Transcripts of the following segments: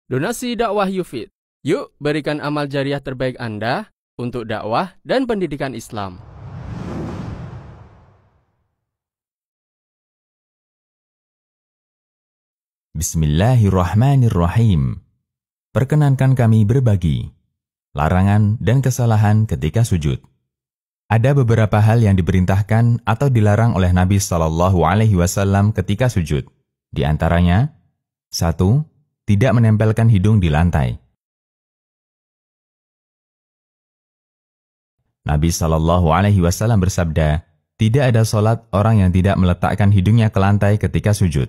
Donasi dakwah Yufid. Yuk berikan amal jariah terbaik Anda untuk dakwah dan pendidikan Islam. Bismillahirrahmanirrahim. Perkenankan kami berbagi larangan dan kesalahan ketika sujud. Ada beberapa hal yang diperintahkan atau dilarang oleh Nabi SAW ketika sujud. Di antaranya, 1. Tidak menempelkan hidung di lantai. Nabi SAW bersabda, tidak ada solat orang yang tidak meletakkan hidungnya ke lantai ketika sujud.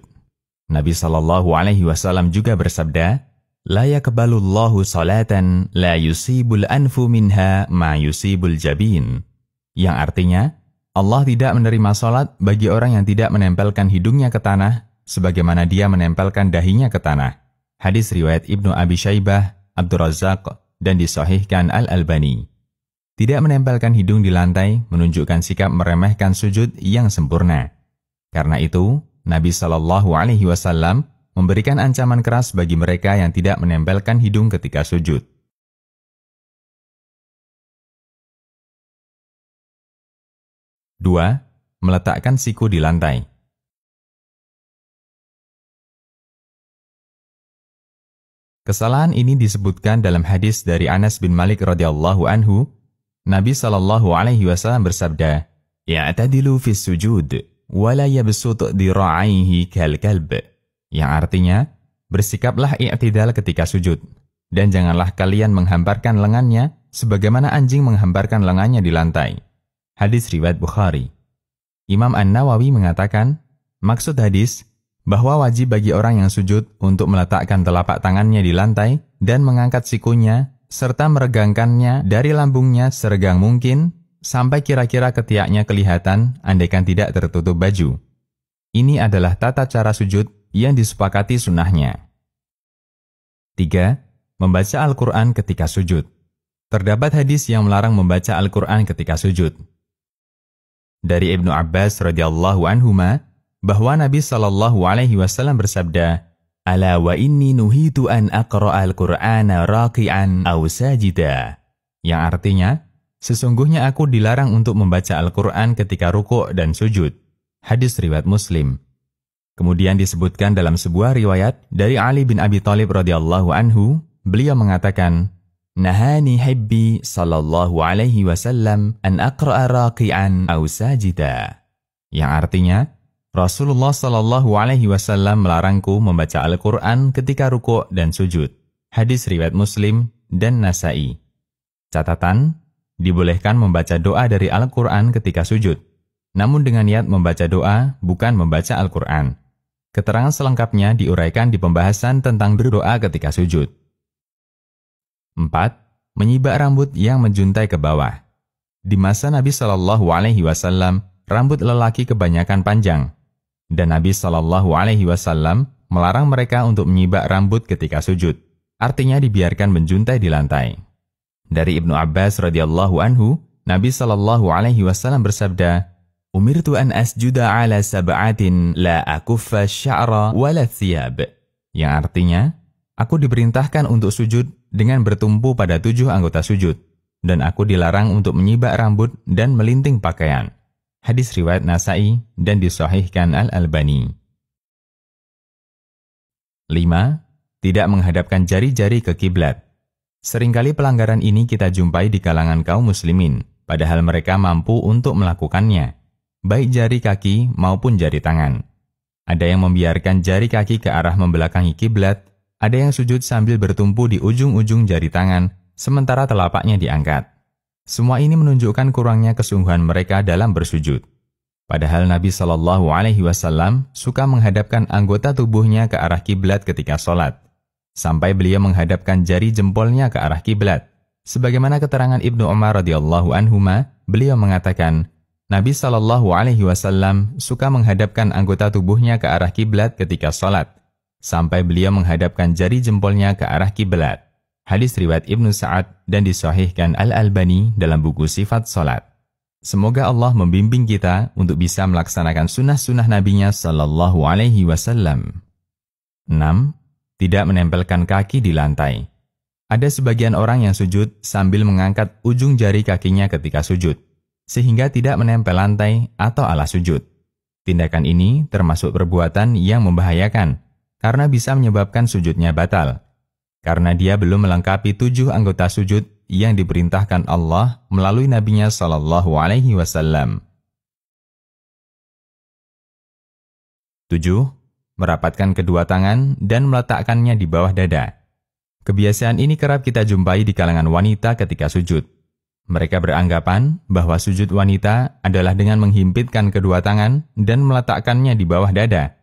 Nabi SAW juga bersabda, la yaqbalullahu salatan la yusibul anfu minha ma yusibul jabin. Yang artinya, Allah tidak menerima salat bagi orang yang tidak menempelkan hidungnya ke tanah, sebagaimana dia menempelkan dahinya ke tanah. Hadis riwayat Ibnu Abi Syaibah, Abdur Razzaq, dan disahihkan Al-Albani. Tidak menempelkan hidung di lantai menunjukkan sikap meremehkan sujud yang sempurna. Karena itu, Nabi SAW memberikan ancaman keras bagi mereka yang tidak menempelkan hidung ketika sujud. 2. Meletakkan siku di lantai. Kesalahan ini disebutkan dalam hadis dari Anas bin Malik radhiyallahu anhu. Nabi SAW bersabda, "I'tadilu fis sujud, wa la yabsut dira'aihi kal kalb." Yang artinya, bersikaplah i'tidal ketika sujud, dan janganlah kalian menghamparkan lengannya sebagaimana anjing menghamparkan lengannya di lantai. Hadis riwayat Bukhari. Imam An-Nawawi mengatakan, maksud hadis, bahwa wajib bagi orang yang sujud untuk meletakkan telapak tangannya di lantai dan mengangkat sikunya, serta meregangkannya dari lambungnya seregang mungkin, sampai kira-kira ketiaknya kelihatan andaikan tidak tertutup baju. Ini adalah tata cara sujud yang disepakati sunnahnya. 3. Membaca Al-Quran ketika sujud. Terdapat hadis yang melarang membaca Al-Quran ketika sujud. Dari Ibnu Abbas radhiyallahu anhuma, bahwa Nabi SAW bersabda, "Ala wa inni nuhitu an aqra'al Qur'ana raqi'an aw sajida." Yang artinya, sesungguhnya aku dilarang untuk membaca Al-Quran ketika rukuk dan sujud. Hadis riwayat Muslim. Kemudian disebutkan dalam sebuah riwayat dari Ali bin Abi Thalib radhiyallahu anhu, beliau mengatakan, "Nahani hibbi sallallahu alaihi wasallam an aqra'a raqi'an aw sajida." Yang artinya, Rasulullah sallallahu alaihi wasallam melarangku membaca Al-Quran ketika rukuk dan sujud. Hadis riwayat Muslim dan Nasa'i. Catatan, dibolehkan membaca doa dari Al-Quran ketika sujud, namun dengan niat membaca doa, bukan membaca Al-Quran. Keterangan selengkapnya diuraikan di pembahasan tentang berdoa ketika sujud. 4. Menyibak rambut yang menjuntai ke bawah. Di masa Nabi SAW, rambut lelaki kebanyakan panjang, dan Nabi SAW melarang mereka untuk menyibak rambut ketika sujud, artinya dibiarkan menjuntai di lantai. Dari Ibnu Abbas radhiyallahu anhu, Nabi SAW bersabda, "Umirtu an asjuda ala sab'atin la akuffa sya'ra wala thiyab." Yang artinya, aku diperintahkan untuk sujud dengan bertumpu pada 7 anggota sujud, dan aku dilarang untuk menyibak rambut dan melinting pakaian. Hadis riwayat Nasa'i dan disahihkan Al-Albani. 5. Tidak menghadapkan jari-jari ke kiblat. Seringkali pelanggaran ini kita jumpai di kalangan kaum muslimin, padahal mereka mampu untuk melakukannya, baik jari kaki maupun jari tangan. Ada yang membiarkan jari kaki ke arah membelakangi kiblat, ada yang sujud sambil bertumpu di ujung-ujung jari tangan, sementara telapaknya diangkat. Semua ini menunjukkan kurangnya kesungguhan mereka dalam bersujud. Padahal Nabi SAW suka menghadapkan anggota tubuhnya ke arah kiblat ketika sholat, sampai beliau menghadapkan jari jempolnya ke arah kiblat. Sebagaimana keterangan Ibnu Umar radhiyallahu anhuma, beliau mengatakan, Nabi SAW suka menghadapkan anggota tubuhnya ke arah kiblat ketika sholat, sampai beliau menghadapkan jari jempolnya ke arah kiblat. Hadis riwayat Ibnu Sa'ad dan disahihkan Al-Albani dalam buku Sifat Salat. Semoga Allah membimbing kita untuk bisa melaksanakan sunnah-sunnah Nabi-Nya sallallahu alaihi wasallam. 6. tidak menempelkan kaki di lantai. Ada sebagian orang yang sujud sambil mengangkat ujung jari kakinya ketika sujud, sehingga tidak menempel lantai atau alas sujud. Tindakan ini termasuk perbuatan yang membahayakan, karena bisa menyebabkan sujudnya batal, karena dia belum melengkapi 7 anggota sujud yang diperintahkan Allah melalui Nabi-Nya Shallallahu Alaihi Wasallam. 7. Merapatkan kedua tangan dan meletakkannya di bawah dada. Kebiasaan ini kerap kita jumpai di kalangan wanita ketika sujud. Mereka beranggapan bahwa sujud wanita adalah dengan menghimpitkan kedua tangan dan meletakkannya di bawah dada.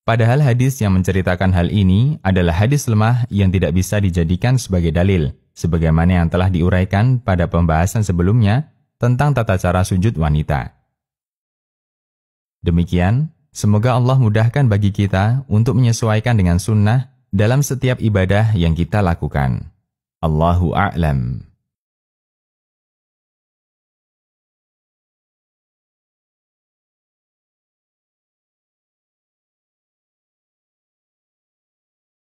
Padahal hadis yang menceritakan hal ini adalah hadis lemah yang tidak bisa dijadikan sebagai dalil, sebagaimana yang telah diuraikan pada pembahasan sebelumnya tentang tata cara sujud wanita. Demikian, semoga Allah mudahkan bagi kita untuk menyesuaikan dengan sunnah dalam setiap ibadah yang kita lakukan. Allahu a'lam.